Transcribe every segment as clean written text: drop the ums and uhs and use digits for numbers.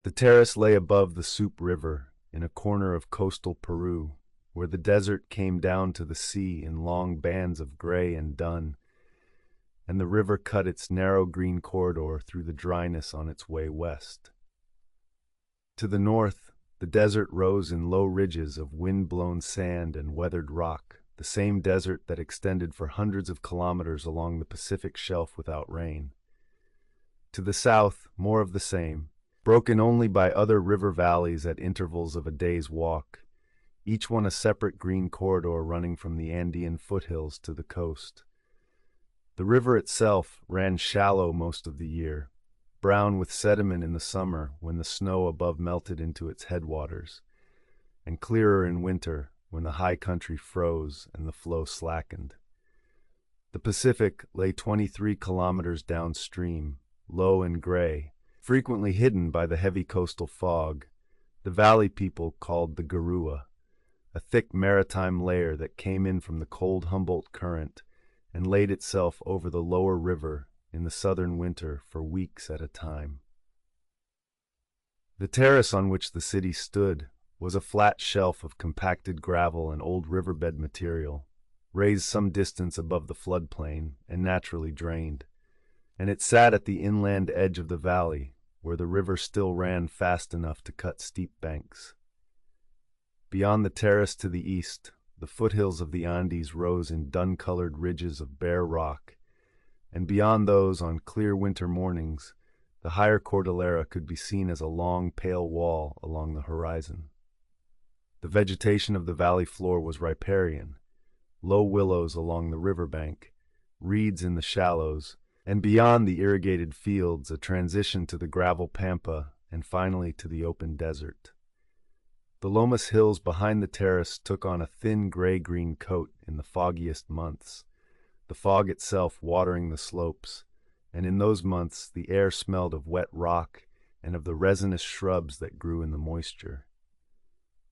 The terrace lay above the Soup River in a corner of coastal Peru, where the desert came down to the sea in long bands of gray and dun, and the river cut its narrow green corridor through the dryness on its way west. To the north, the desert rose in low ridges of wind-blown sand and weathered rock, the same desert that extended for hundreds of kilometers along the Pacific shelf without rain. To the south, more of the same, broken only by other river valleys at intervals of a day's walk, each one a separate green corridor running from the Andean foothills to the coast. The river itself ran shallow most of the year, brown with sediment in the summer when the snow above melted into its headwaters, and clearer in winter when the high country froze and the flow slackened. The Pacific lay 23 kilometers downstream, low and gray, frequently hidden by the heavy coastal fog the valley people called the garua, a thick maritime layer that came in from the cold Humboldt Current and laid itself over the lower river in the southern winter for weeks at a time. The terrace on which the city stood was a flat shelf of compacted gravel and old riverbed material, raised some distance above the floodplain and naturally drained, and it sat at the inland edge of the valley where the river still ran fast enough to cut steep banks. Beyond the terrace to the east, the foothills of the Andes rose in dun-colored ridges of bare rock, and beyond those, on clear winter mornings, the higher Cordillera could be seen as a long, pale wall along the horizon. The vegetation of the valley floor was riparian, low willows along the riverbank, reeds in the shallows, and beyond the irrigated fields a transition to the gravel pampa and finally to the open desert. The Lomas Hills behind the terrace took on a thin gray-green coat in the foggiest months, the fog itself watering the slopes, and in those months the air smelled of wet rock and of the resinous shrubs that grew in the moisture.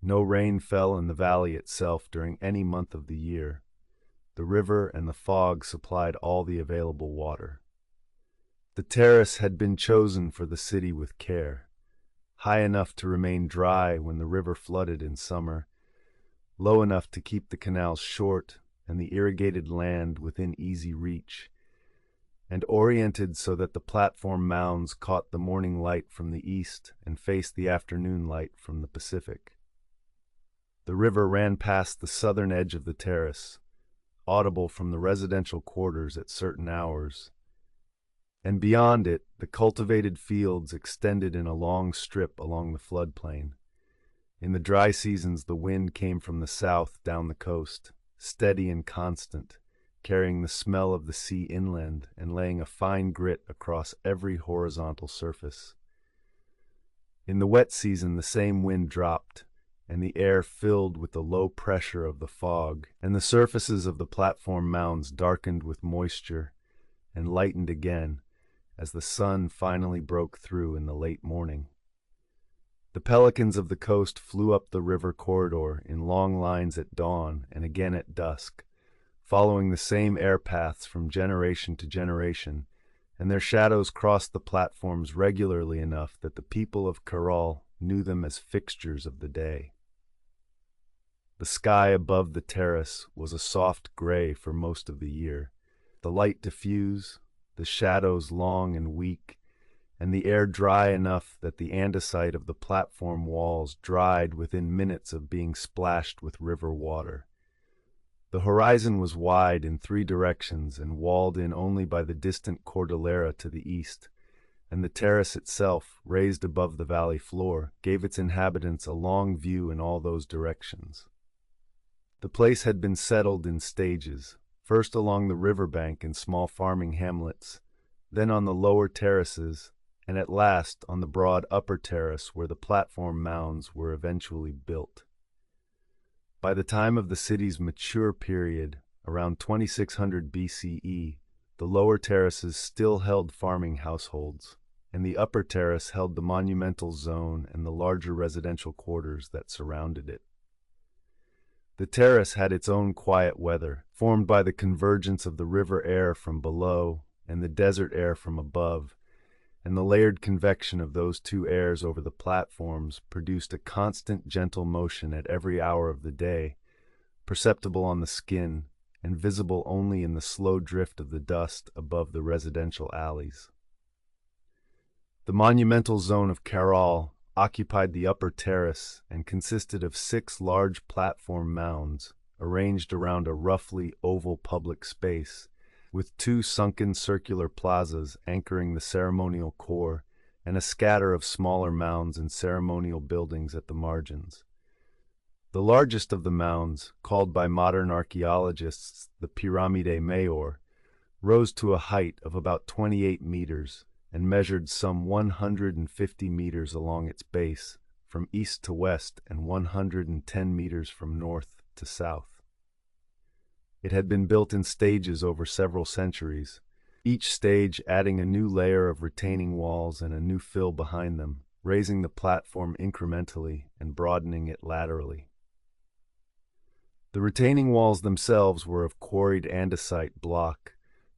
No rain fell in the valley itself during any month of the year. The river and the fog supplied all the available water. The terrace had been chosen for the city with care, high enough to remain dry when the river flooded in summer, low enough to keep the canals short and the irrigated land within easy reach, and oriented so that the platform mounds caught the morning light from the east and faced the afternoon light from the Pacific. The river ran past the southern edge of the terrace, audible from the residential quarters at certain hours, and beyond it the cultivated fields extended in a long strip along the floodplain. In the dry seasons the wind came from the south down the coast, steady and constant, carrying the smell of the sea inland and laying a fine grit across every horizontal surface. In the wet season the same wind dropped, and the air filled with the low pressure of the fog, and the surfaces of the platform mounds darkened with moisture and lightened again as the sun finally broke through in the late morning. The pelicans of the coast flew up the river corridor in long lines at dawn and again at dusk, following the same air paths from generation to generation, and their shadows crossed the platforms regularly enough that the people of Caral knew them as fixtures of the day. The sky above the terrace was a soft gray for most of the year, the light diffuse, the shadows long and weak, and the air dry enough that the andesite of the platform walls dried within minutes of being splashed with river water. The horizon was wide in three directions and walled in only by the distant Cordillera to the east, and the terrace itself, raised above the valley floor, gave its inhabitants a long view in all those directions. The place had been settled in stages, first along the riverbank in small farming hamlets, then on the lower terraces, and at last on the broad upper terrace where the platform mounds were eventually built. By the time of the city's mature period, around 2600 BCE, the lower terraces still held farming households, and the upper terrace held the monumental zone and the larger residential quarters that surrounded it. The terrace had its own quiet weather, formed by the convergence of the river air from below and the desert air from above, and the layered convection of those two airs over the platforms produced a constant gentle motion at every hour of the day, perceptible on the skin and visible only in the slow drift of the dust above the residential alleys. The monumental zone of Caral occupied the upper terrace and consisted of 6 large platform mounds arranged around a roughly oval public space, with 2 sunken circular plazas anchoring the ceremonial core and a scatter of smaller mounds and ceremonial buildings at the margins. The largest of the mounds, called by modern archaeologists the Piramide Mayor, rose to a height of about 28 meters and measured some 150 meters along its base, from east to west, and 110 meters from north to south. It had been built in stages over several centuries, each stage adding a new layer of retaining walls and a new fill behind them, raising the platform incrementally and broadening it laterally. The retaining walls themselves were of quarried andesite block,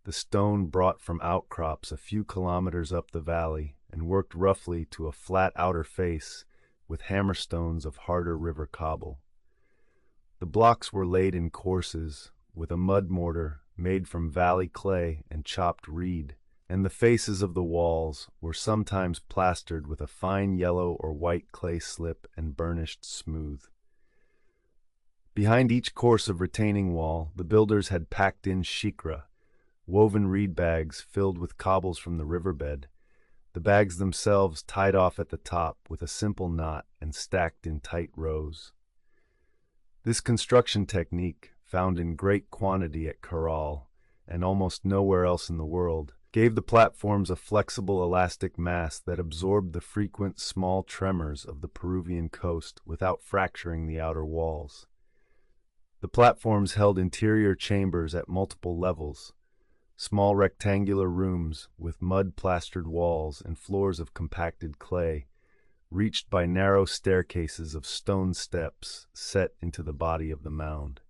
the stone brought from outcrops a few kilometers up the valley and worked roughly to a flat outer face with hammerstones of harder river cobble. The blocks were laid in courses with a mud mortar made from valley clay and chopped reed, and the faces of the walls were sometimes plastered with a fine yellow or white clay slip and burnished smooth. Behind each course of retaining wall, the builders had packed in shikra, woven reed bags filled with cobbles from the riverbed, the bags themselves tied off at the top with a simple knot and stacked in tight rows. This construction technique, found in great quantity at Caral and almost nowhere else in the world, gave the platforms a flexible elastic mass that absorbed the frequent small tremors of the Peruvian coast without fracturing the outer walls. The platforms held interior chambers at multiple levels, small rectangular rooms with mud-plastered walls and floors of compacted clay, reached by narrow staircases of stone steps set into the body of the mound.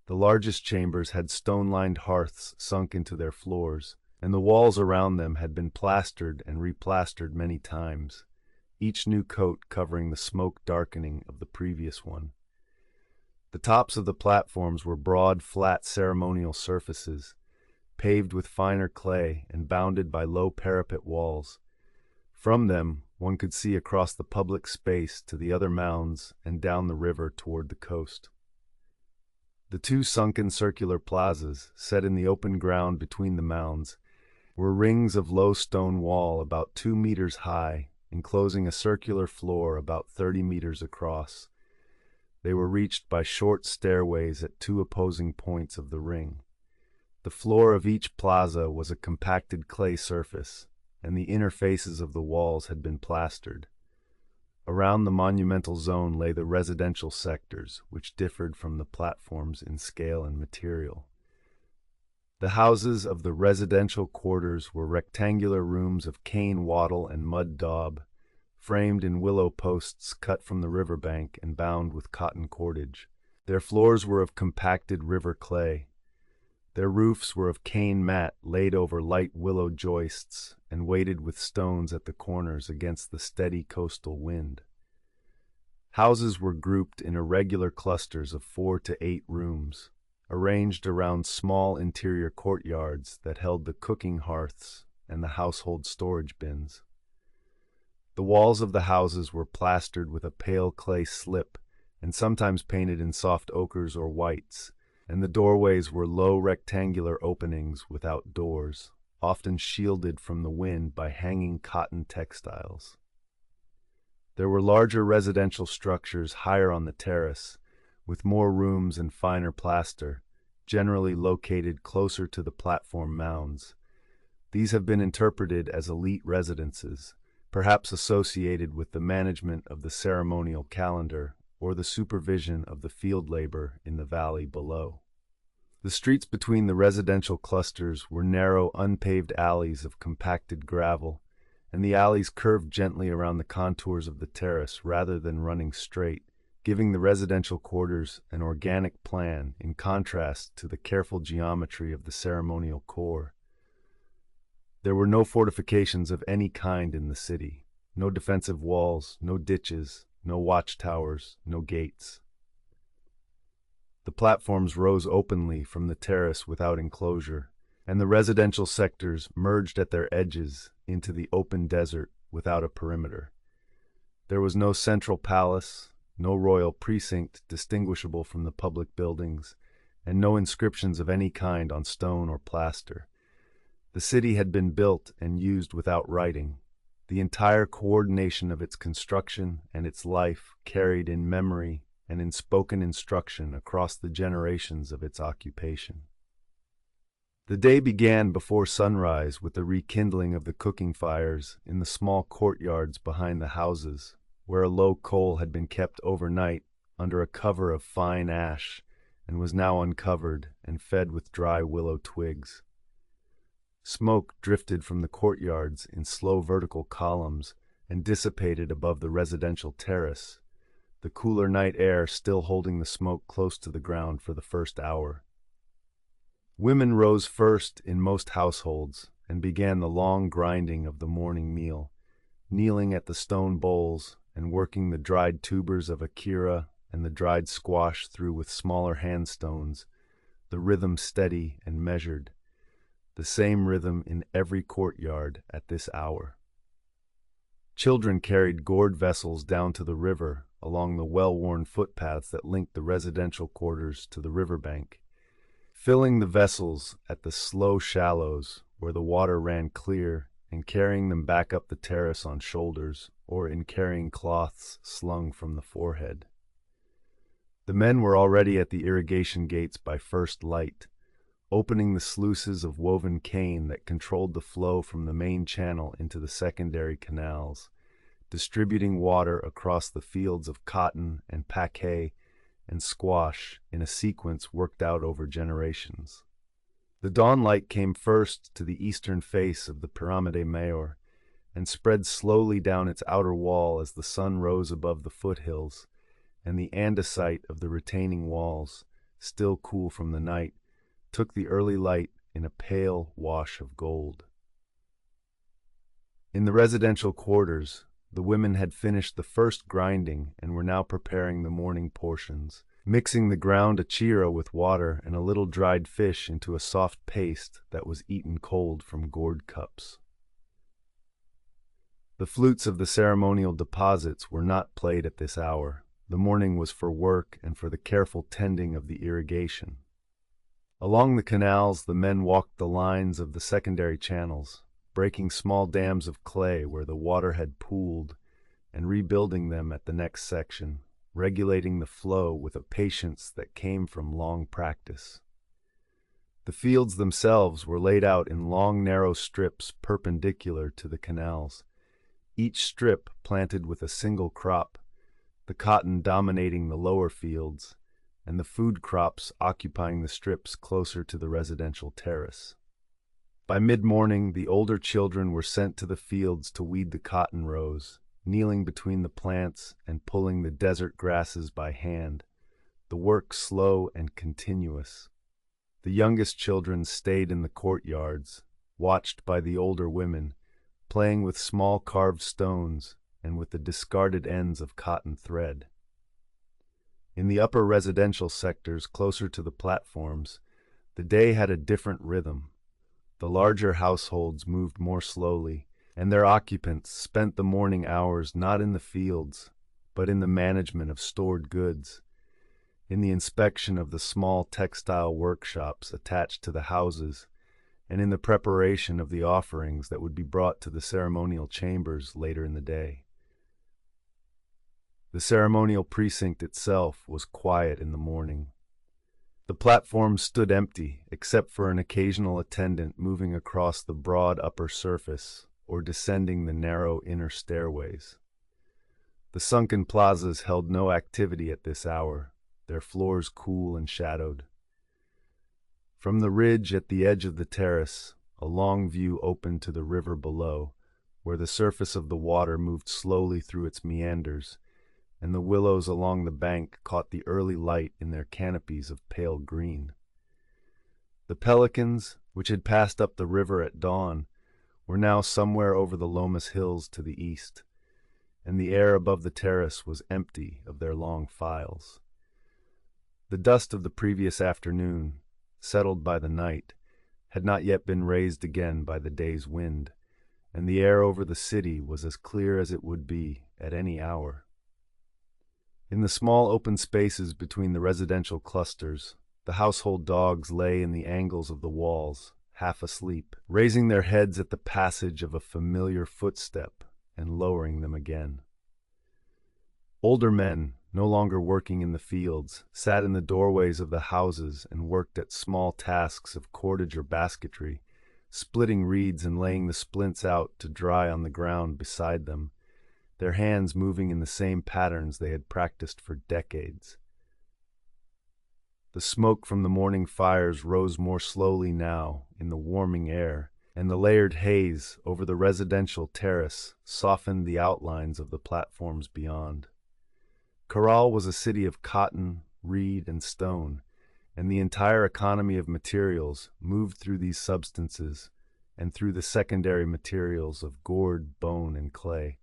The largest chambers had stone-lined hearths sunk into their floors, and the walls around them had been plastered and replastered many times, each new coat covering the smoke darkening of the previous one. The tops of the platforms were broad, flat ceremonial surfaces, paved with finer clay and bounded by low parapet walls. From them, one could see across the public space to the other mounds and down the river toward the coast. The 2 sunken circular plazas, set in the open ground between the mounds, were rings of low stone wall about 2 meters high, enclosing a circular floor about 30 meters across. They were reached by short stairways at 2 opposing points of the ring. The floor of each plaza was a compacted clay surface, and the inner faces of the walls had been plastered. Around the monumental zone lay the residential sectors, which differed from the platforms in scale and material. The houses of the residential quarters were rectangular rooms of cane wattle and mud daub, framed in willow posts cut from the riverbank and bound with cotton cordage. Their floors were of compacted river clay. Their roofs were of cane mat laid over light willow joists and weighted with stones at the corners against the steady coastal wind. Houses were grouped in irregular clusters of 4 to 8 rooms, arranged around small interior courtyards that held the cooking hearths and the household storage bins. The walls of the houses were plastered with a pale clay slip and sometimes painted in soft ochres or whites, and the doorways were low rectangular openings without doors, often shielded from the wind by hanging cotton textiles. There were larger residential structures higher on the terrace, with more rooms and finer plaster, generally located closer to the platform mounds. These have been interpreted as elite residences, perhaps associated with the management of the ceremonial calendar or the supervision of the field labor in the valley below. The streets between the residential clusters were narrow, unpaved alleys of compacted gravel, and the alleys curved gently around the contours of the terrace rather than running straight, giving the residential quarters an organic plan in contrast to the careful geometry of the ceremonial core. There were no fortifications of any kind in the city, no defensive walls, no ditches, no watchtowers, no gates. The platforms rose openly from the terrace without enclosure, and the residential sectors merged at their edges into the open desert without a perimeter. There was no central palace, no royal precinct distinguishable from the public buildings, and no inscriptions of any kind on stone or plaster. The city had been built and used without writing, the entire coordination of its construction and its life carried in memory and in spoken instruction across the generations of its occupation. The day began before sunrise with the rekindling of the cooking fires in the small courtyards behind the houses, where a low coal had been kept overnight under a cover of fine ash and was now uncovered and fed with dry willow twigs. Smoke drifted from the courtyards in slow vertical columns and dissipated above the residential terrace, the cooler night air still holding the smoke close to the ground for the first hour. Women rose first in most households and began the long grinding of the morning meal, kneeling at the stone bowls and working the dried tubers of akira and the dried squash through with smaller handstones, the rhythm steady and measured, the same rhythm in every courtyard at this hour. Children carried gourd vessels down to the river along the well-worn footpaths that linked the residential quarters to the riverbank, filling the vessels at the slow shallows where the water ran clear and carrying them back up the terrace on shoulders or in carrying cloths slung from the forehead. The men were already at the irrigation gates by first light, opening the sluices of woven cane that controlled the flow from the main channel into the secondary canals, distributing water across the fields of cotton and paquet and squash in a sequence worked out over generations. The dawn light came first to the eastern face of the Pirámide Mayor and spread slowly down its outer wall as the sun rose above the foothills, and the andesite of the retaining walls, still cool from the night, took the early light in a pale wash of gold. In the residential quarters, the women had finished the first grinding and were now preparing the morning portions, mixing the ground achira with water and a little dried fish into a soft paste that was eaten cold from gourd cups. The flutes of the ceremonial deposits were not played at this hour. The morning was for work and for the careful tending of the irrigation. Along the canals, the men walked the lines of the secondary channels, breaking small dams of clay where the water had pooled and rebuilding them at the next section, regulating the flow with a patience that came from long practice. The fields themselves were laid out in long, narrow strips perpendicular to the canals, each strip planted with a single crop, the cotton dominating the lower fields, and the food crops occupying the strips closer to the residential terrace. By mid-morning, the older children were sent to the fields to weed the cotton rows, kneeling between the plants and pulling the desert grasses by hand, the work slow and continuous. The youngest children stayed in the courtyards, watched by the older women, playing with small carved stones and with the discarded ends of cotton thread. In the upper residential sectors closer to the platforms, the day had a different rhythm. The larger households moved more slowly, and their occupants spent the morning hours not in the fields, but in the management of stored goods, in the inspection of the small textile workshops attached to the houses, and in the preparation of the offerings that would be brought to the ceremonial chambers later in the day. The ceremonial precinct itself was quiet in the morning. The platforms stood empty, except for an occasional attendant moving across the broad upper surface or descending the narrow inner stairways. The sunken plazas held no activity at this hour, their floors cool and shadowed. From the ridge at the edge of the terrace, a long view opened to the river below, where the surface of the water moved slowly through its meanders, and the willows along the bank caught the early light in their canopies of pale green. The pelicans, which had passed up the river at dawn, were now somewhere over the Lomas Hills to the east, and the air above the terrace was empty of their long files. The dust of the previous afternoon, settled by the night, had not yet been raised again by the day's wind, and the air over the city was as clear as it would be at any hour. In the small open spaces between the residential clusters, the household dogs lay in the angles of the walls, half asleep, raising their heads at the passage of a familiar footstep and lowering them again. Older men, no longer working in the fields, sat in the doorways of the houses and worked at small tasks of cordage or basketry, splitting reeds and laying the splints out to dry on the ground beside them, their hands moving in the same patterns they had practiced for decades. The smoke from the morning fires rose more slowly now in the warming air, and the layered haze over the residential terrace softened the outlines of the platforms beyond. Caral was a city of cotton, reed, and stone, and the entire economy of materials moved through these substances and through the secondary materials of gourd, bone, and clay.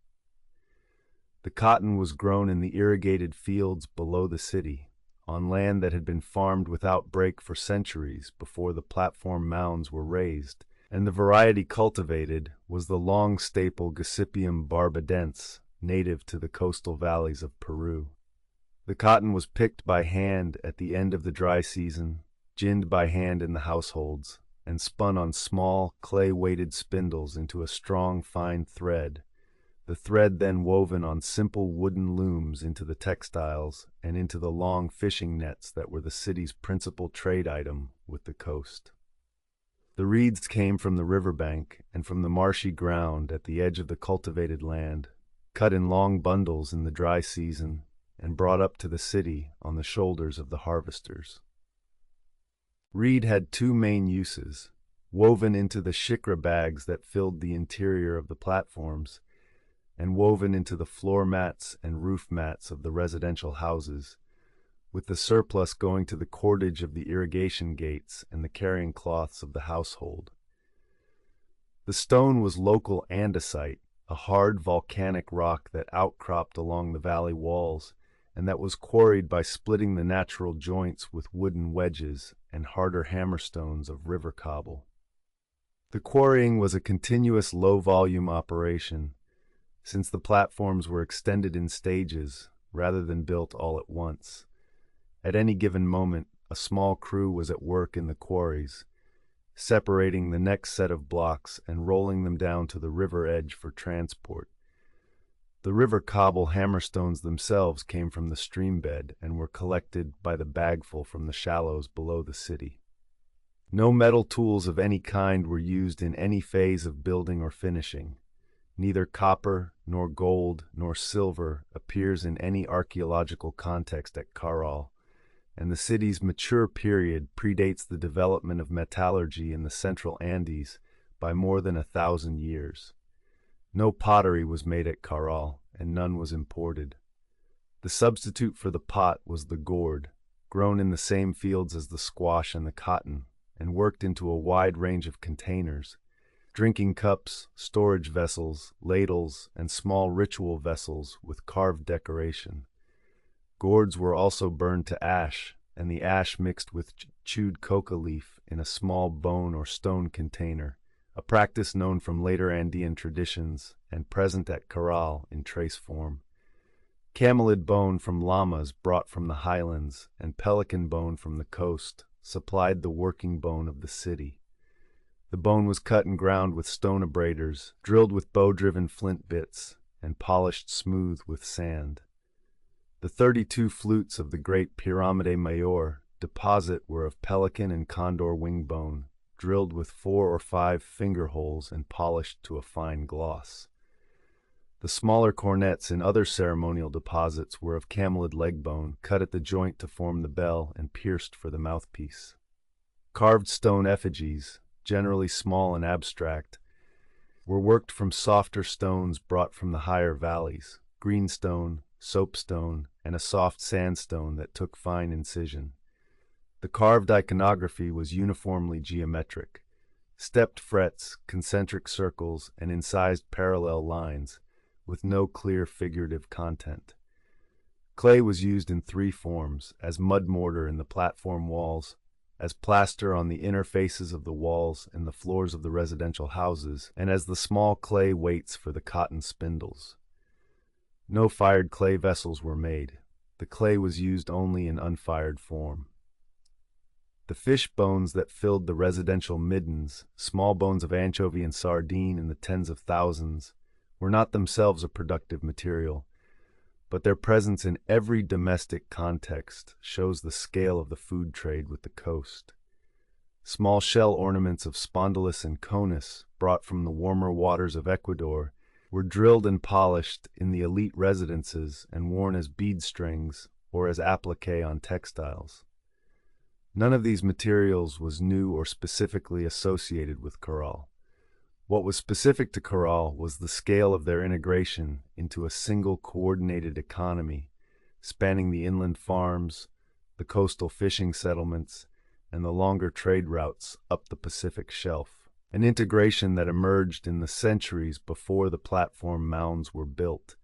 The cotton was grown in the irrigated fields below the city, on land that had been farmed without break for centuries before the platform mounds were raised, and the variety cultivated was the long staple Gossypium barbadense, native to the coastal valleys of Peru. The cotton was picked by hand at the end of the dry season, ginned by hand in the households, and spun on small, clay-weighted spindles into a strong, fine thread, the thread then woven on simple wooden looms into the textiles and into the long fishing nets that were the city's principal trade item with the coast. The reeds came from the riverbank and from the marshy ground at the edge of the cultivated land, cut in long bundles in the dry season, and brought up to the city on the shoulders of the harvesters. Reed had two main uses, woven into the shikra bags that filled the interior of the platforms, and woven into the floor mats and roof mats of the residential houses, with the surplus going to the cordage of the irrigation gates and the carrying cloths of the household. The stone was local andesite, a hard volcanic rock that outcropped along the valley walls, and that was quarried by splitting the natural joints with wooden wedges and harder hammerstones of river cobble. The quarrying was a continuous low-volume operation, since the platforms were extended in stages rather than built all at once. At any given moment, a small crew was at work in the quarries, separating the next set of blocks and rolling them down to the river edge for transport. The river cobble hammerstones themselves came from the stream bed and were collected by the bagful from the shallows below the city. No metal tools of any kind were used in any phase of building or finishing. Neither copper, nor gold, nor silver appears in any archaeological context at Caral, and the city's mature period predates the development of metallurgy in the central Andes by more than 1,000 years. No pottery was made at Caral, and none was imported. The substitute for the pot was the gourd, grown in the same fields as the squash and the cotton, and worked into a wide range of containers: drinking cups, storage vessels, ladles, and small ritual vessels with carved decoration. Gourds were also burned to ash, and the ash mixed with chewed coca leaf in a small bone or stone container, a practice known from later Andean traditions and present at Caral in trace form. Camelid bone from llamas brought from the highlands and pelican bone from the coast supplied the working bone of the city. The bone was cut and ground with stone abraders, drilled with bow-driven flint bits, and polished smooth with sand. The 32 flutes of the great Pyramide Mayor deposit were of pelican and condor wing bone, drilled with 4 or 5 finger holes and polished to a fine gloss. The smaller cornets in other ceremonial deposits were of camelid leg bone, cut at the joint to form the bell and pierced for the mouthpiece. Carved stone effigies, generally small and abstract, were worked from softer stones brought from the higher valleys: greenstone, soapstone, and a soft sandstone that took fine incision. The carved iconography was uniformly geometric, stepped frets, concentric circles, and incised parallel lines, with no clear figurative content. Clay was used in three forms: as mud mortar in the platform walls, as plaster on the inner faces of the walls and the floors of the residential houses, and as the small clay weights for the cotton spindles. No fired clay vessels were made. The clay was used only in unfired form. The fish bones that filled the residential middens, small bones of anchovy and sardine in the tens of thousands, were not themselves a productive material, but their presence in every domestic context shows the scale of the food trade with the coast. Small shell ornaments of spondylus and conus, brought from the warmer waters of Ecuador, were drilled and polished in the elite residences and worn as bead strings or as applique on textiles. None of these materials was new or specifically associated with Caral. What was specific to Caral was the scale of their integration into a single coordinated economy, spanning the inland farms, the coastal fishing settlements, and the longer trade routes up the Pacific Shelf. An integration that emerged in the centuries before the platform mounds were built,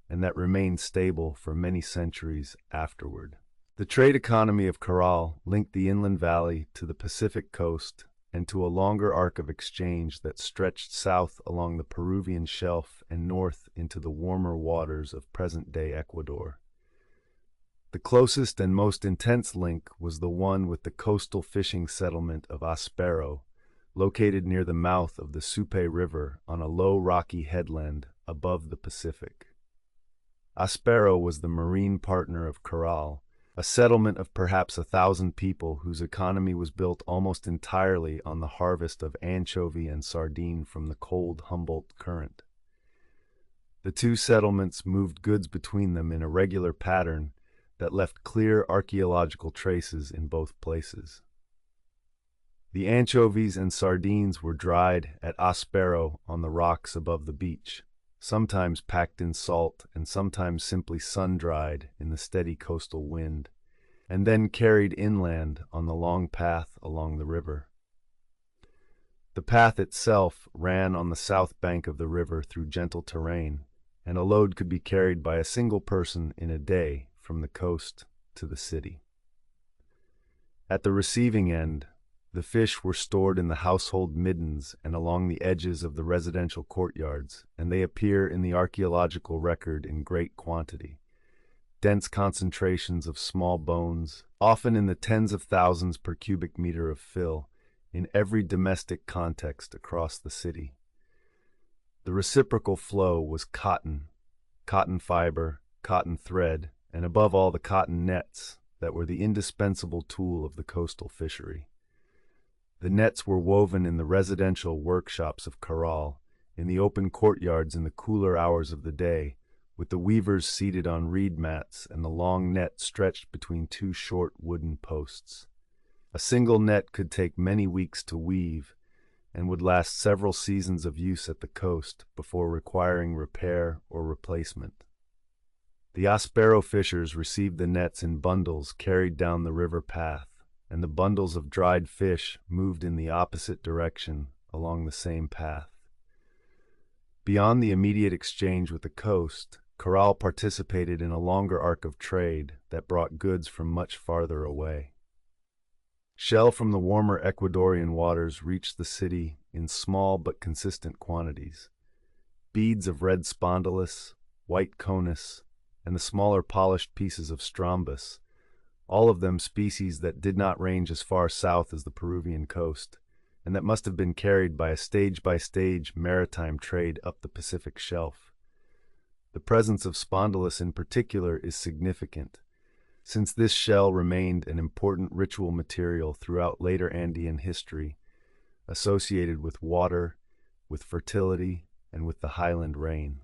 and that remained stable for many centuries afterward. The trade economy of Caral linked the inland valley to the Pacific coast and to a longer arc of exchange that stretched south along the Peruvian shelf and north into the warmer waters of present-day Ecuador. The closest and most intense link was the one with the coastal fishing settlement of Aspero, located near the mouth of the Supe River on a low rocky headland above the Pacific. Aspero was the marine partner of Caral, a settlement of perhaps 1,000 people whose economy was built almost entirely on the harvest of anchovy and sardine from the cold Humboldt Current. The two settlements moved goods between them in a regular pattern that left clear archaeological traces in both places. The anchovies and sardines were dried at Aspero on the rocks above the beach, sometimes packed in salt and sometimes simply sun-dried in the steady coastal wind, and then carried inland on the long path along the river. The path itself ran on the south bank of the river through gentle terrain, and a load could be carried by a single person in a day from the coast to the city. At the receiving end, the fish were stored in the household middens and along the edges of the residential courtyards, and they appear in the archaeological record in great quantity. Dense concentrations of small bones, often in the tens of thousands per cubic meter of fill, in every domestic context across the city. The reciprocal flow was cotton fiber, cotton thread, and above all the cotton nets that were the indispensable tool of the coastal fishery. The nets were woven in the residential workshops of Caral, in the open courtyards in the cooler hours of the day, with the weavers seated on reed mats and the long net stretched between two short wooden posts. A single net could take many weeks to weave and would last several seasons of use at the coast before requiring repair or replacement. The Aspero fishers received the nets in bundles carried down the river path, and the bundles of dried fish moved in the opposite direction along the same path. Beyond the immediate exchange with the coast, Caral participated in a longer arc of trade that brought goods from much farther away. Shell from the warmer Ecuadorian waters reached the city in small but consistent quantities. Beads of red spondylus, white conus, and the smaller polished pieces of strombus, all of them species that did not range as far south as the Peruvian coast, and that must have been carried by a stage-by-stage maritime trade up the Pacific Shelf. The presence of spondylus in particular is significant, since this shell remained an important ritual material throughout later Andean history, associated with water, with fertility, and with the highland rain.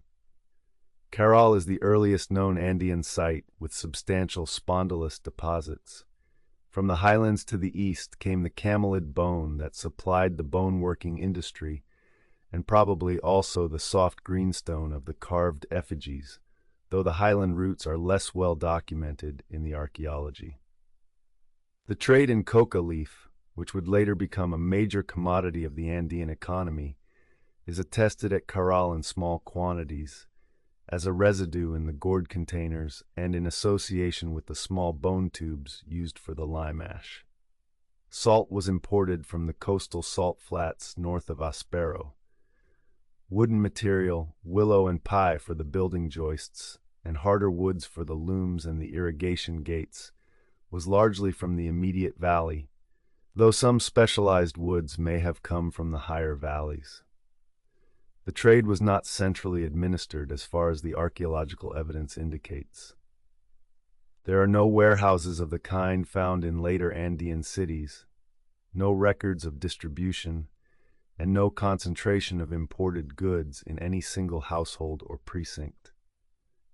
Caral is the earliest known Andean site with substantial spondylus deposits. From the highlands to the east came the camelid bone that supplied the bone-working industry, and probably also the soft greenstone of the carved effigies, though the highland roots are less well documented in the archaeology. The trade in coca leaf, which would later become a major commodity of the Andean economy, is attested at Caral in small quantities, as a residue in the gourd containers and in association with the small bone tubes used for the lime ash. Salt was imported from the coastal salt flats north of Aspero. Wooden material, willow and pie for the building joists, and harder woods for the looms and the irrigation gates, was largely from the immediate valley, though some specialized woods may have come from the higher valleys. The trade was not centrally administered as far as the archaeological evidence indicates. There are no warehouses of the kind found in later Andean cities, no records of distribution, and no concentration of imported goods in any single household or precinct.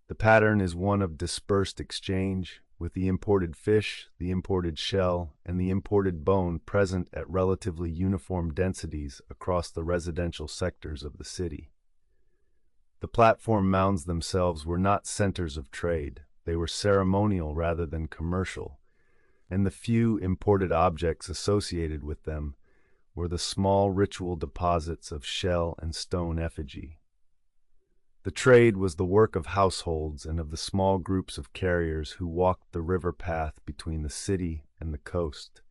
The pattern is one of dispersed exchange, with the imported fish, the imported shell, and the imported bone present at relatively uniform densities across the residential sectors of the city. The platform mounds themselves were not centers of trade, they were ceremonial rather than commercial, and the few imported objects associated with them were the small ritual deposits of shell and stone effigy. The trade was the work of households and of the small groups of carriers who walked the river path between the city and the coast,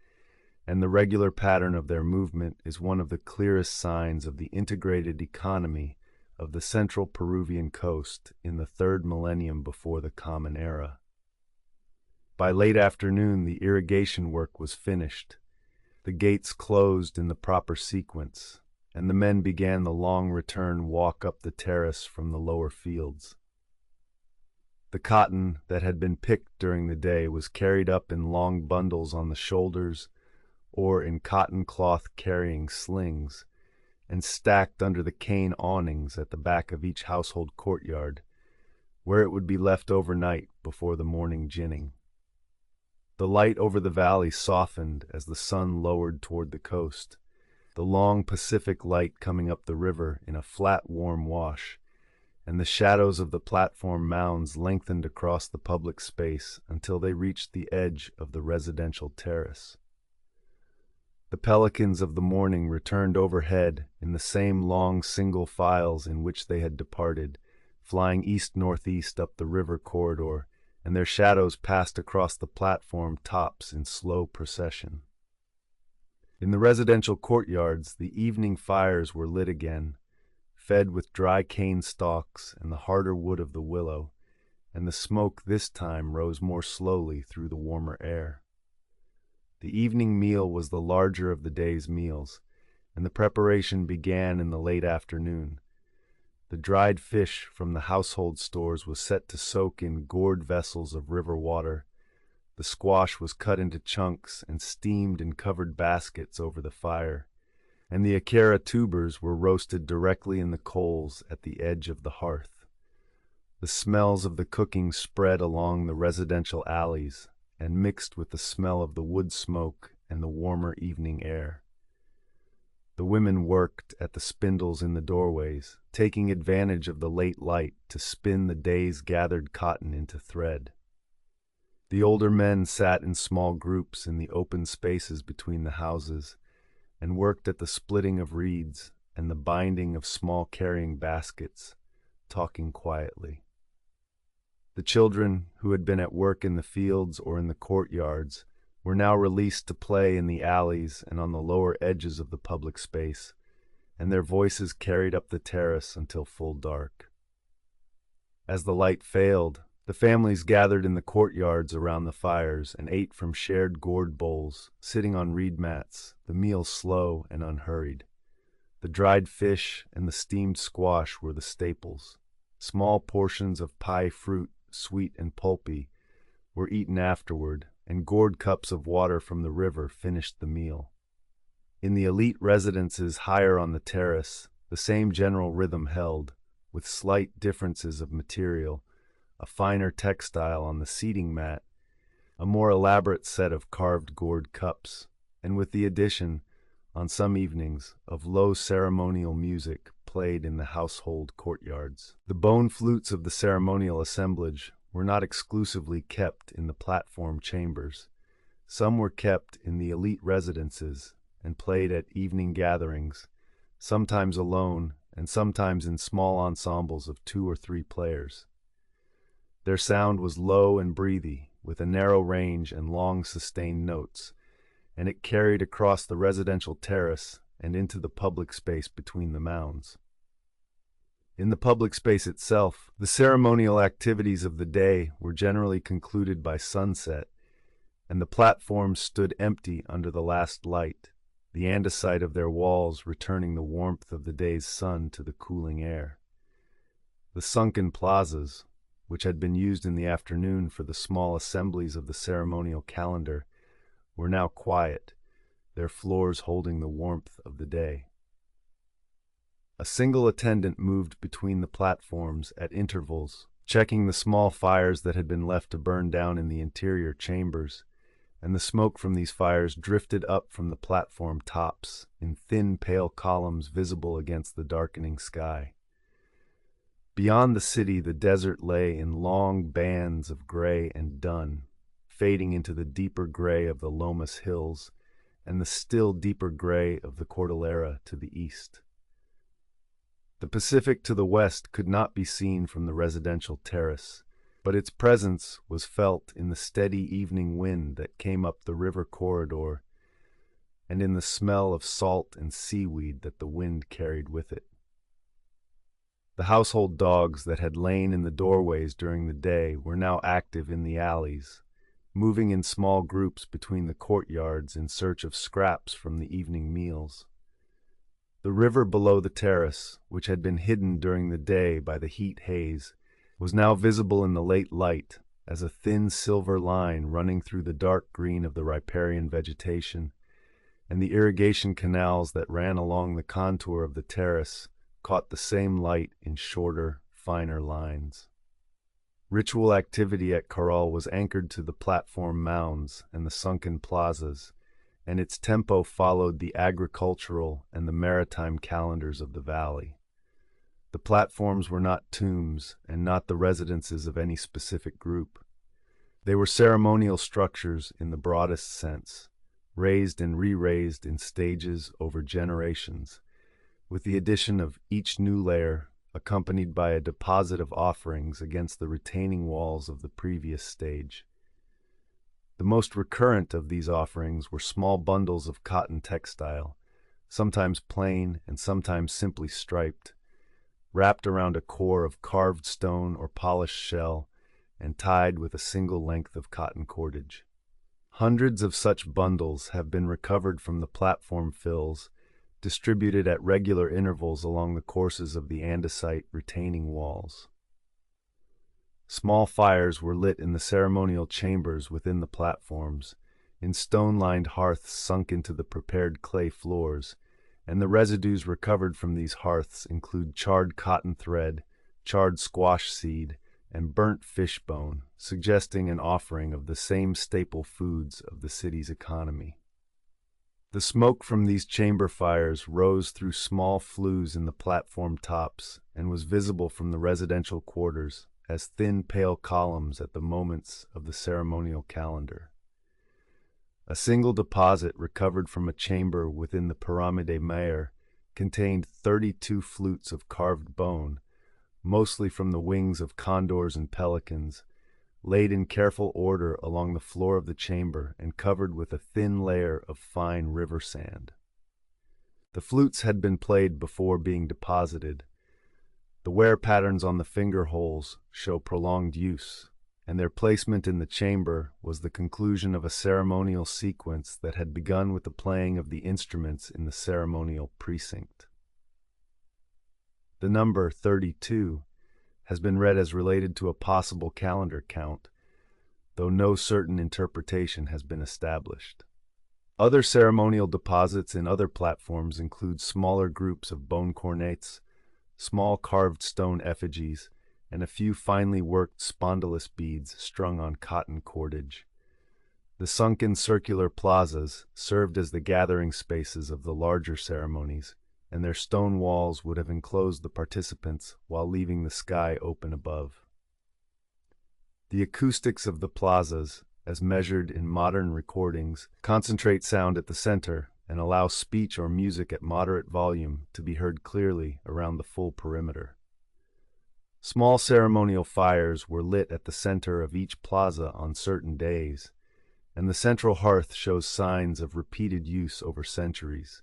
and the regular pattern of their movement is one of the clearest signs of the integrated economy of the central Peruvian coast in the third millennium before the Common Era. By late afternoon, the irrigation work was finished, the gates closed in the proper sequence, and the men began the long return walk up the terrace from the lower fields. The cotton that had been picked during the day was carried up in long bundles on the shoulders or in cotton cloth carrying slings, and stacked under the cane awnings at the back of each household courtyard, where it would be left overnight before the morning ginning. The light over the valley softened as the sun lowered toward the coast, the long Pacific light coming up the river in a flat, warm wash, and the shadows of the platform mounds lengthened across the public space until they reached the edge of the residential terrace. The pelicans of the morning returned overhead in the same long single files in which they had departed, flying east-northeast up the river corridor, and their shadows passed across the platform tops in slow procession. In the residential courtyards, the evening fires were lit again, fed with dry cane stalks and the harder wood of the willow, and the smoke this time rose more slowly through the warmer air. The evening meal was the larger of the day's meals, and the preparation began in the late afternoon. The dried fish from the household stores was set to soak in gourd vessels of river water. The squash was cut into chunks and steamed in covered baskets over the fire, and the acara tubers were roasted directly in the coals at the edge of the hearth. The smells of the cooking spread along the residential alleys and mixed with the smell of the wood smoke and the warmer evening air. The women worked at the spindles in the doorways, taking advantage of the late light to spin the day's gathered cotton into thread. The older men sat in small groups in the open spaces between the houses and worked at the splitting of reeds and the binding of small carrying baskets, talking quietly. The children, who had been at work in the fields or in the courtyards, were now released to play in the alleys and on the lower edges of the public space, and their voices carried up the terrace until full dark. As the light failed, the families gathered in the courtyards around the fires and ate from shared gourd bowls, sitting on reed mats, the meal slow and unhurried. The dried fish and the steamed squash were the staples. Small portions of pie fruit, sweet and pulpy, were eaten afterward, and gourd cups of water from the river finished the meal. In the elite residences higher on the terrace, the same general rhythm held, with slight differences of material, a finer textile on the seating mat, a more elaborate set of carved gourd cups, and with the addition, on some evenings, of low ceremonial music played in the household courtyards. The bone flutes of the ceremonial assemblage were not exclusively kept in the platform chambers. Some were kept in the elite residences and played at evening gatherings, sometimes alone and sometimes in small ensembles of 2 or 3 players. Their sound was low and breathy, with a narrow range and long sustained notes, and it carried across the residential terrace and into the public space between the mounds. In the public space itself, the ceremonial activities of the day were generally concluded by sunset, and the platforms stood empty under the last light, the andesite of their walls returning the warmth of the day's sun to the cooling air. The sunken plazas, which had been used in the afternoon for the small assemblies of the ceremonial calendar, were now quiet, their floors holding the warmth of the day. A single attendant moved between the platforms at intervals, checking the small fires that had been left to burn down in the interior chambers, and the smoke from these fires drifted up from the platform tops in thin, pale columns visible against the darkening sky. Beyond the city, the desert lay in long bands of gray and dun, fading into the deeper gray of the Lomas Hills and the still deeper gray of the Cordillera to the east. The Pacific to the west could not be seen from the residential terrace, but its presence was felt in the steady evening wind that came up the river corridor and in the smell of salt and seaweed that the wind carried with it. The household dogs that had lain in the doorways during the day were now active in the alleys, moving in small groups between the courtyards in search of scraps from the evening meals. The river below the terrace, which had been hidden during the day by the heat haze, was now visible in the late light as a thin silver line running through the dark green of the riparian vegetation, and the irrigation canals that ran along the contour of the terrace caught the same light in shorter, finer lines. Ritual activity at Caral was anchored to the platform mounds and the sunken plazas, and its tempo followed the agricultural and the maritime calendars of the valley. The platforms were not tombs and not the residences of any specific group. They were ceremonial structures in the broadest sense, raised and re-raised in stages over generations, with the addition of each new layer accompanied by a deposit of offerings against the retaining walls of the previous stage. The most recurrent of these offerings were small bundles of cotton textile, sometimes plain and sometimes simply striped, wrapped around a core of carved stone or polished shell and tied with a single length of cotton cordage. Hundreds of such bundles have been recovered from the platform fills, distributed at regular intervals along the courses of the andesite retaining walls. Small fires were lit in the ceremonial chambers within the platforms, in stone-lined hearths sunk into the prepared clay floors, and the residues recovered from these hearths include charred cotton thread, charred squash seed, and burnt fish bone, suggesting an offering of the same staple foods of the city's economy. The smoke from these chamber fires rose through small flues in the platform tops and was visible from the residential quarters as thin, pale columns at the moments of the ceremonial calendar. A single deposit recovered from a chamber within the Pyramide Mayor contained 32 flutes of carved bone, mostly from the wings of condors and pelicans, laid in careful order along the floor of the chamber and covered with a thin layer of fine river sand. The flutes had been played before being deposited. The wear patterns on the finger holes show prolonged use, and their placement in the chamber was the conclusion of a ceremonial sequence that had begun with the playing of the instruments in the ceremonial precinct. The number 32 has been read as related to a possible calendar count, though no certain interpretation has been established. Other ceremonial deposits in other platforms include smaller groups of bone cornets, small carved stone effigies, and a few finely worked spondylus beads strung on cotton cordage. The sunken circular plazas served as the gathering spaces of the larger ceremonies, and their stone walls would have enclosed the participants while leaving the sky open above. The acoustics of the plazas, as measured in modern recordings, concentrate sound at the center and allow speech or music at moderate volume to be heard clearly around the full perimeter. Small ceremonial fires were lit at the center of each plaza on certain days, and the central hearth shows signs of repeated use over centuries,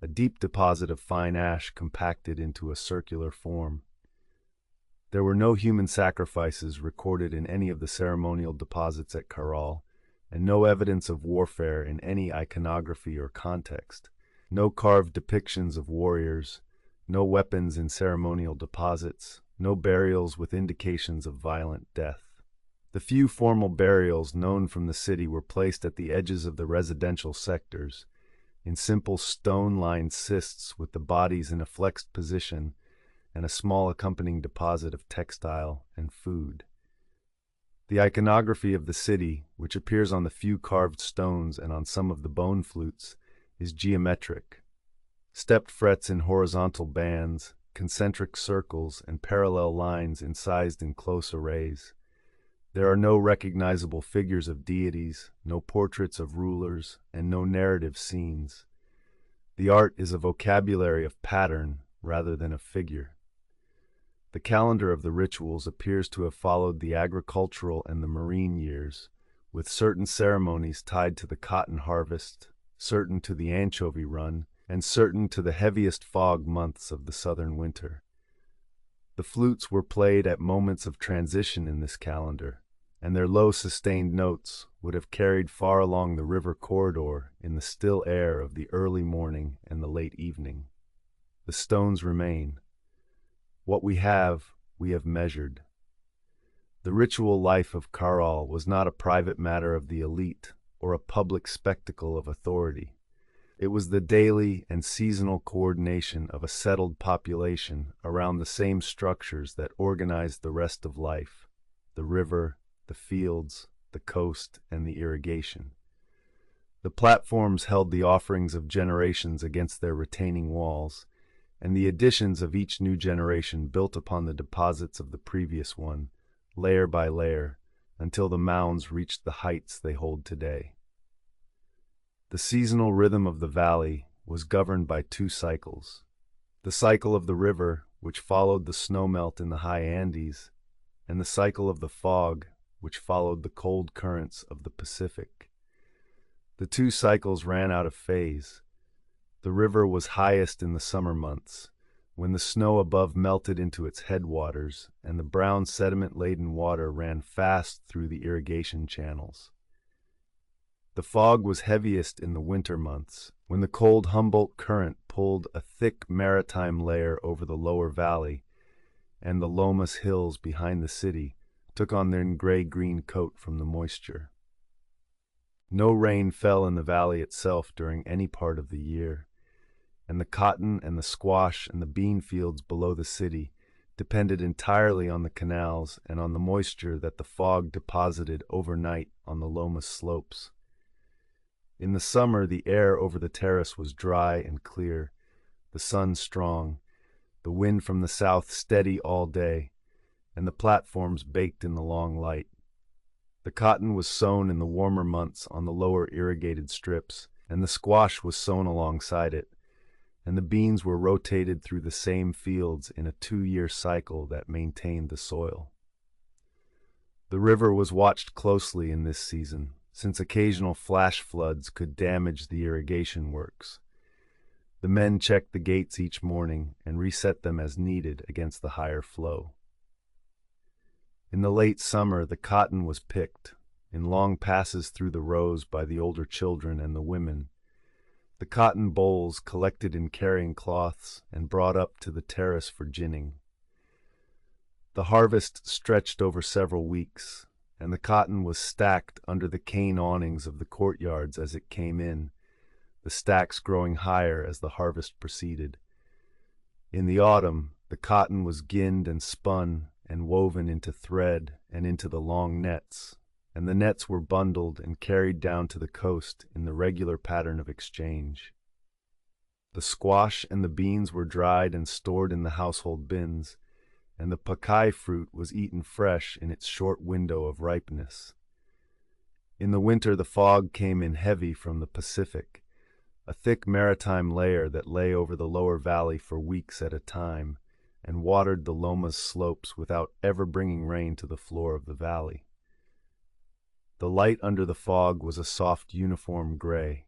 a deep deposit of fine ash compacted into a circular form. There were no human sacrifices recorded in any of the ceremonial deposits at Caral, and no evidence of warfare in any iconography or context. No carved depictions of warriors, no weapons in ceremonial deposits, no burials with indications of violent death. The few formal burials known from the city were placed at the edges of the residential sectors, in simple stone-lined cists with the bodies in a flexed position and a small accompanying deposit of textile and food. The iconography of the city, which appears on the few carved stones and on some of the bone flutes, is geometric. Stepped frets in horizontal bands, concentric circles, and parallel lines incised in close arrays. There are no recognizable figures of deities, no portraits of rulers, and no narrative scenes. The art is a vocabulary of pattern rather than of figure. The calendar of the rituals appears to have followed the agricultural and the marine years, with certain ceremonies tied to the cotton harvest, certain to the anchovy run, and certain to the heaviest fog months of the southern winter. The flutes were played at moments of transition in this calendar, and their low sustained notes would have carried far along the river corridor in the still air of the early morning and the late evening. The stones remain. What we have measured. The ritual life of Caral was not a private matter of the elite or a public spectacle of authority. It was the daily and seasonal coordination of a settled population around the same structures that organized the rest of life: the river, the fields, the coast, and the irrigation. The platforms held the offerings of generations against their retaining walls, and the additions of each new generation built upon the deposits of the previous one, layer by layer, until the mounds reached the heights they hold today. The seasonal rhythm of the valley was governed by two cycles: the cycle of the river, which followed the snowmelt in the high Andes, and the cycle of the fog, which followed the cold currents of the Pacific. The two cycles ran out of phase. The river was highest in the summer months, when the snow above melted into its headwaters and the brown sediment-laden water ran fast through the irrigation channels. The fog was heaviest in the winter months, when the cold Humboldt current pulled a thick maritime layer over the lower valley, and the Lomas hills behind the city took on their gray-green coat from the moisture. No rain fell in the valley itself during any part of the year, and the cotton and the squash and the bean fields below the city depended entirely on the canals and on the moisture that the fog deposited overnight on the Lomas slopes. In the summer, the air over the terrace was dry and clear, the sun strong, the wind from the south steady all day, and the platforms baked in the long light. The cotton was sown in the warmer months on the lower irrigated strips, and the squash was sown alongside it, and the beans were rotated through the same fields in a 2-year cycle that maintained the soil. The river was watched closely in this season, since occasional flash floods could damage the irrigation works. The men checked the gates each morning and reset them as needed against the higher flow. In the late summer, the cotton was picked, in long passes through the rows by the older children and the women. The cotton bolls collected in carrying cloths and brought up to the terrace for ginning. The harvest stretched over several weeks, and the cotton was stacked under the cane awnings of the courtyards as it came in, the stacks growing higher as the harvest proceeded. In the autumn, the cotton was ginned and spun and woven into thread and into the long nets, and the nets were bundled and carried down to the coast in the regular pattern of exchange. The squash and the beans were dried and stored in the household bins, and the pacay fruit was eaten fresh in its short window of ripeness. In the winter, the fog came in heavy from the Pacific, a thick maritime layer that lay over the lower valley for weeks at a time and watered the Loma's slopes without ever bringing rain to the floor of the valley. The light under the fog was a soft uniform gray,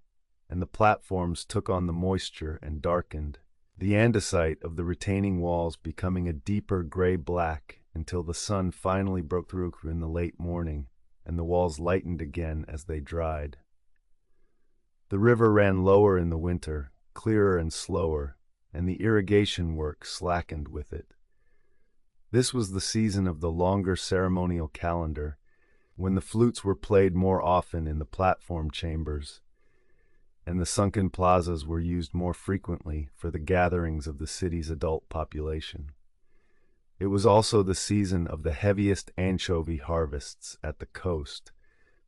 and the platforms took on the moisture and darkened, the andesite of the retaining walls becoming a deeper gray-black until the sun finally broke through in the late morning and the walls lightened again as they dried. The river ran lower in the winter, clearer and slower, and the irrigation work slackened with it. This was the season of the longer ceremonial calendar, when the flutes were played more often in the platform chambers, and the sunken plazas were used more frequently for the gatherings of the city's adult population. It was also the season of the heaviest anchovy harvests at the coast,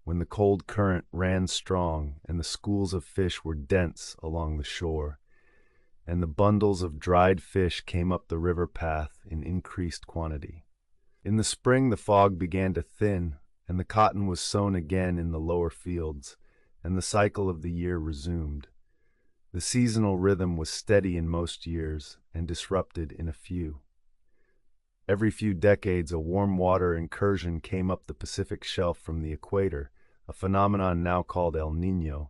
when the cold current ran strong and the schools of fish were dense along the shore, and the bundles of dried fish came up the river path in increased quantity. In the spring the fog began to thin, and the cotton was sown again in the lower fields, and the cycle of the year resumed. The seasonal rhythm was steady in most years and disrupted in a few. Every few decades a warm water incursion came up the Pacific shelf from the equator, a phenomenon now called El Niño,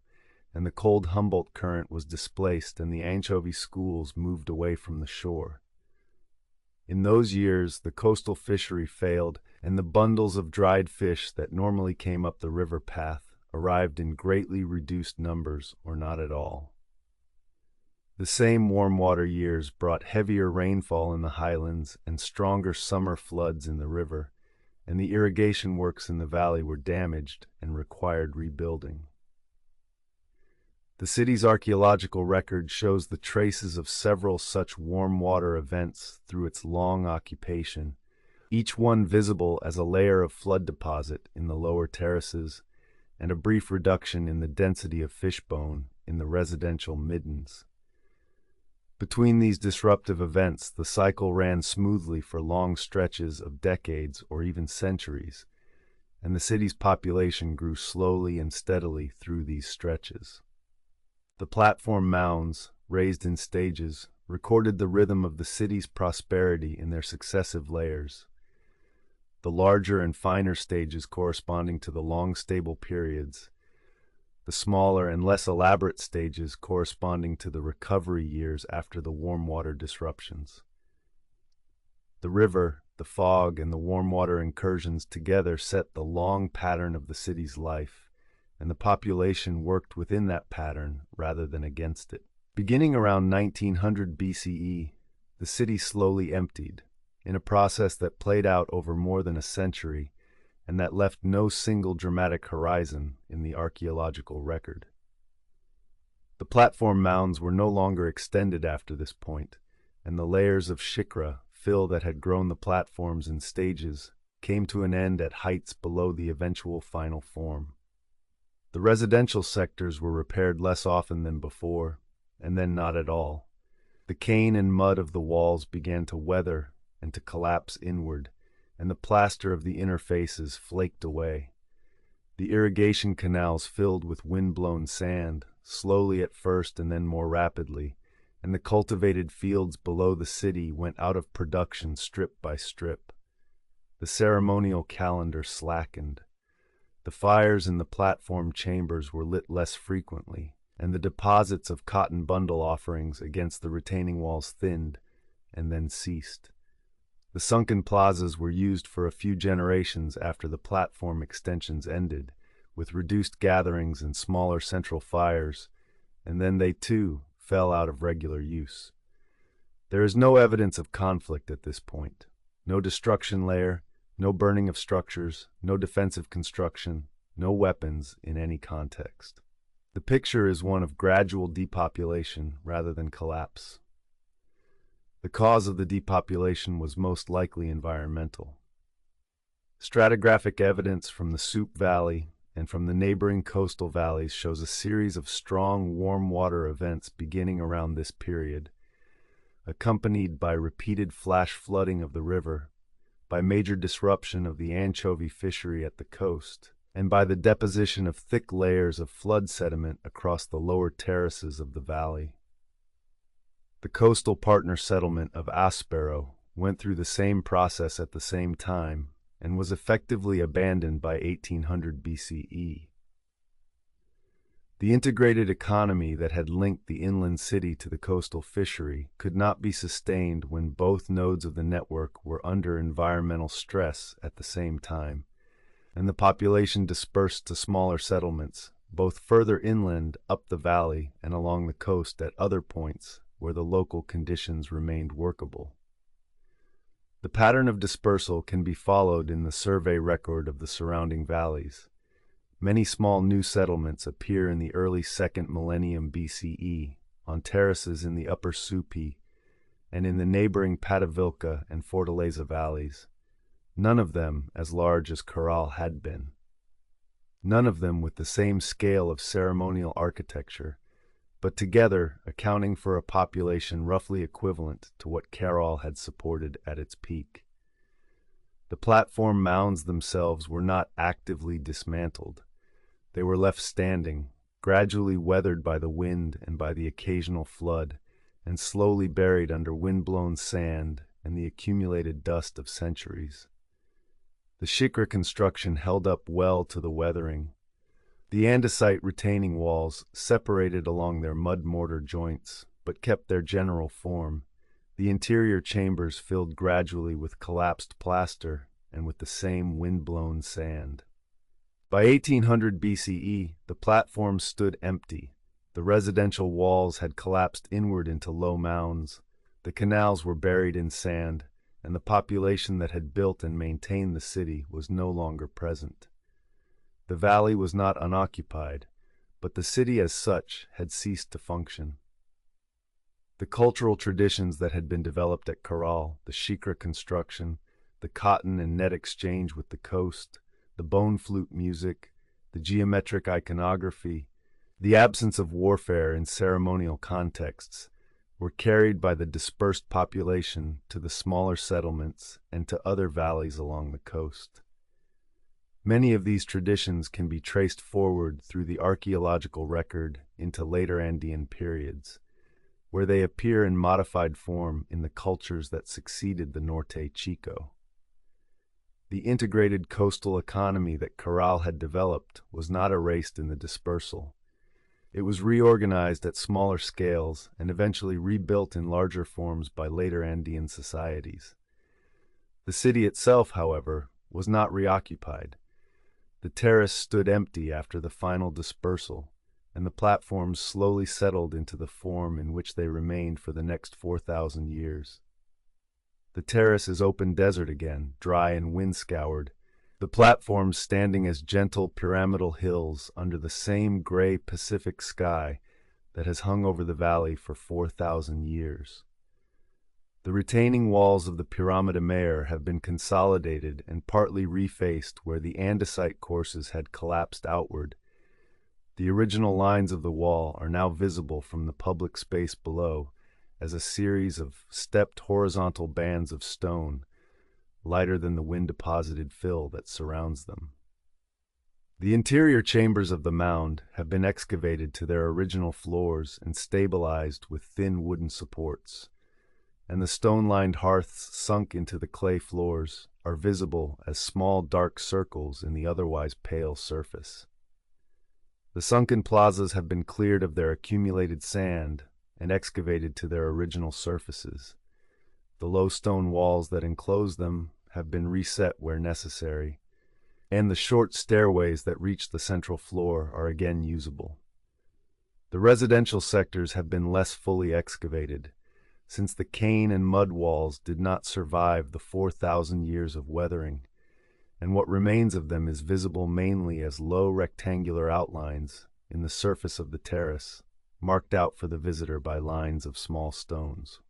and the cold Humboldt Current was displaced and the anchovy schools moved away from the shore. In those years the coastal fishery failed, and the bundles of dried fish that normally came up the river path arrived in greatly reduced numbers or not at all. The same warm water years brought heavier rainfall in the highlands and stronger summer floods in the river, and the irrigation works in the valley were damaged and required rebuilding. The city's archaeological record shows the traces of several such warm water events through its long occupation, each one visible as a layer of flood deposit in the lower terraces and a brief reduction in the density of fish bone in the residential middens. Between these disruptive events, the cycle ran smoothly for long stretches of decades or even centuries, and the city's population grew slowly and steadily through these stretches. The platform mounds, raised in stages, recorded the rhythm of the city's prosperity in their successive layers. The larger and finer stages corresponding to the long stable periods, the smaller and less elaborate stages corresponding to the recovery years after the warm water disruptions. The river, the fog, and the warm water incursions together set the long pattern of the city's life, and the population worked within that pattern rather than against it. Beginning around 1900 BCE, the city slowly emptied, in a process that played out over more than a century, and that left no single dramatic horizon in the archaeological record. The platform mounds were no longer extended after this point, and the layers of shikra, fill that had grown the platforms in stages, came to an end at heights below the eventual final form. The residential sectors were repaired less often than before, and then not at all. The cane and mud of the walls began to weather and to collapse inward, and the plaster of the inner faces flaked away. The irrigation canals filled with wind-blown sand, slowly at first and then more rapidly, and the cultivated fields below the city went out of production strip by strip. The ceremonial calendar slackened. The fires in the platform chambers were lit less frequently, and the deposits of cotton bundle offerings against the retaining walls thinned and then ceased. The sunken plazas were used for a few generations after the platform extensions ended, with reduced gatherings and smaller central fires, and then they too fell out of regular use. There is no evidence of conflict at this point. No destruction layer, no burning of structures, no defensive construction, no weapons in any context. The picture is one of gradual depopulation rather than collapse. The cause of the depopulation was most likely environmental. Stratigraphic evidence from the Soup Valley and from the neighboring coastal valleys shows a series of strong warm water events beginning around this period, accompanied by repeated flash flooding of the river, by major disruption of the anchovy fishery at the coast, and by the deposition of thick layers of flood sediment across the lower terraces of the valley. The coastal partner settlement of Aspero went through the same process at the same time and was effectively abandoned by 1800 BCE. The integrated economy that had linked the inland city to the coastal fishery could not be sustained when both nodes of the network were under environmental stress at the same time, and the population dispersed to smaller settlements, both further inland up the valley and along the coast at other points where the local conditions remained workable. The pattern of dispersal can be followed in the survey record of the surrounding valleys. Many small new settlements appear in the early 2nd millennium BCE on terraces in the upper Supi and in the neighboring Patavilca and Fortaleza valleys, none of them as large as Caral had been. None of them with the same scale of ceremonial architecture, but together accounting for a population roughly equivalent to what Caral had supported at its peak. The platform mounds themselves were not actively dismantled. They were left standing, gradually weathered by the wind and by the occasional flood, and slowly buried under wind-blown sand and the accumulated dust of centuries. The Chico construction held up well to the weathering. The andesite retaining walls separated along their mud-mortar joints, but kept their general form. The interior chambers filled gradually with collapsed plaster and with the same wind-blown sand. By 1800 BCE, the platform stood empty. The residential walls had collapsed inward into low mounds. The canals were buried in sand, and the population that had built and maintained the city was no longer present. The valley was not unoccupied, but the city as such had ceased to function. The cultural traditions that had been developed at Caral, the Chico construction, the cotton and net exchange with the coast, the bone flute music, the geometric iconography, the absence of warfare in ceremonial contexts, were carried by the dispersed population to the smaller settlements and to other valleys along the coast. Many of these traditions can be traced forward through the archaeological record into later Andean periods, where they appear in modified form in the cultures that succeeded the Norte Chico. The integrated coastal economy that Caral had developed was not erased in the dispersal. It was reorganized at smaller scales and eventually rebuilt in larger forms by later Andean societies. The city itself, however, was not reoccupied. The terrace stood empty after the final dispersal, and the platforms slowly settled into the form in which they remained for the next 4,000 years. The terrace is open desert again, dry and wind-scoured, the platforms standing as gentle pyramidal hills under the same gray Pacific sky that has hung over the valley for 4,000 years. The retaining walls of the Pyramida Mayor have been consolidated and partly refaced where the andesite courses had collapsed outward. The original lines of the wall are now visible from the public space below as a series of stepped horizontal bands of stone, lighter than the wind-deposited fill that surrounds them. The interior chambers of the mound have been excavated to their original floors and stabilized with thin wooden supports, and the stone-lined hearths sunk into the clay floors are visible as small dark circles in the otherwise pale surface. The sunken plazas have been cleared of their accumulated sand and excavated to their original surfaces. The low stone walls that enclose them have been reset where necessary, and the short stairways that reach the central floor are again usable. The residential sectors have been less fully excavated, since the cane and mud walls did not survive the 4,000 years of weathering, and what remains of them is visible mainly as low rectangular outlines in the surface of the terrace, marked out for the visitor by lines of small stones.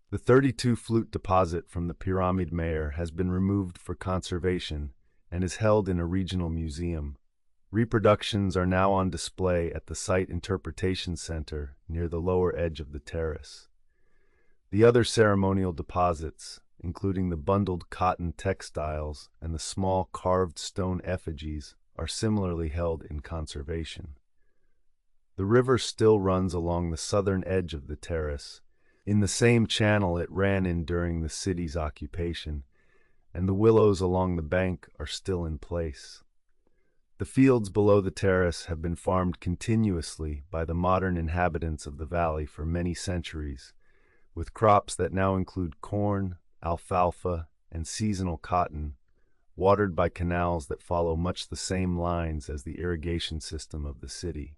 The 32 flute deposit from the Pyramid Mayor has been removed for conservation and is held in a regional museum. Reproductions are now on display at the Site Interpretation Center near the lower edge of the terrace. The other ceremonial deposits, including the bundled cotton textiles and the small carved stone effigies, are similarly held in conservation. The river still runs along the southern edge of the terrace, in the same channel it ran in during the city's occupation, and the willows along the bank are still in place. The fields below the terrace have been farmed continuously by the modern inhabitants of the valley for many centuries, with crops that now include corn, alfalfa, and seasonal cotton, watered by canals that follow much the same lines as the irrigation system of the city.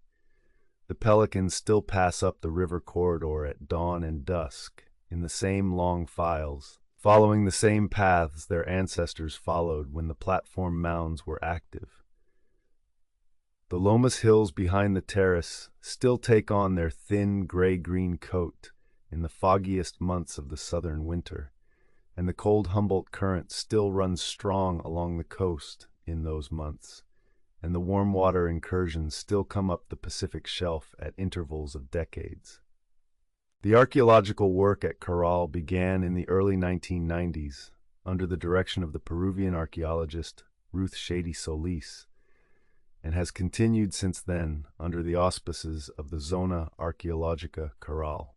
The pelicans still pass up the river corridor at dawn and dusk in the same long files, following the same paths their ancestors followed when the platform mounds were active. The Lomas Hills behind the terrace still take on their thin gray-green coat in the foggiest months of the southern winter, and the cold Humboldt Current still runs strong along the coast in those months, and the warm water incursions still come up the Pacific Shelf at intervals of decades. The archaeological work at Caral began in the early 1990s under the direction of the Peruvian archaeologist Ruth Shady Solis, and has continued since then under the auspices of the Zona Arqueológica Caral.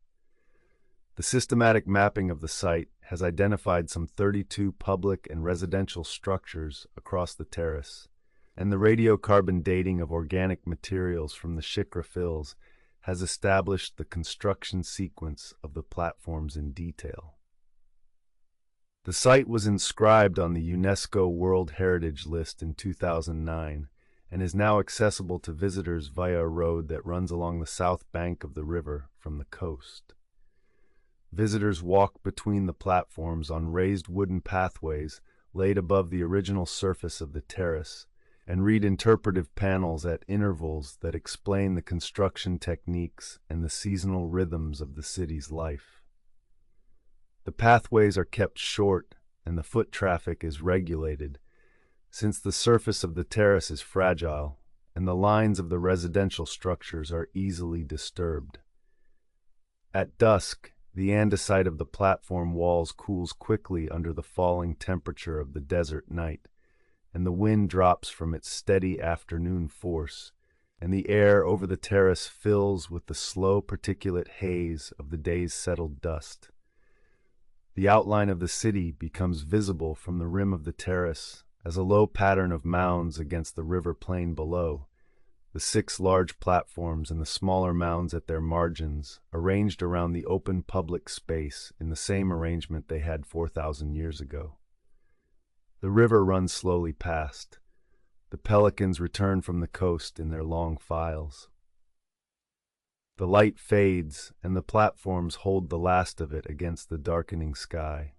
The systematic mapping of the site has identified some 32 public and residential structures across the terrace, and the radiocarbon dating of organic materials from the Xikra fills has established the construction sequence of the platforms in detail. The site was inscribed on the UNESCO World Heritage List in 2009 and is now accessible to visitors via a road that runs along the south bank of the river from the coast. Visitors walk between the platforms on raised wooden pathways laid above the original surface of the terrace, and read interpretive panels at intervals that explain the construction techniques and the seasonal rhythms of the city's life. The pathways are kept short and the foot traffic is regulated, since the surface of the terrace is fragile and the lines of the residential structures are easily disturbed. At dusk, the andesite of the platform walls cools quickly under the falling temperature of the desert night, and the wind drops from its steady afternoon force, and the air over the terrace fills with the slow particulate haze of the day's settled dust. The outline of the city becomes visible from the rim of the terrace as a low pattern of mounds against the river plain below, the 6 large platforms and the smaller mounds at their margins, arranged around the open public space in the same arrangement they had 4,000 years ago. The river runs slowly past. The pelicans return from the coast in their long files. The light fades, and the platforms hold the last of it against the darkening sky.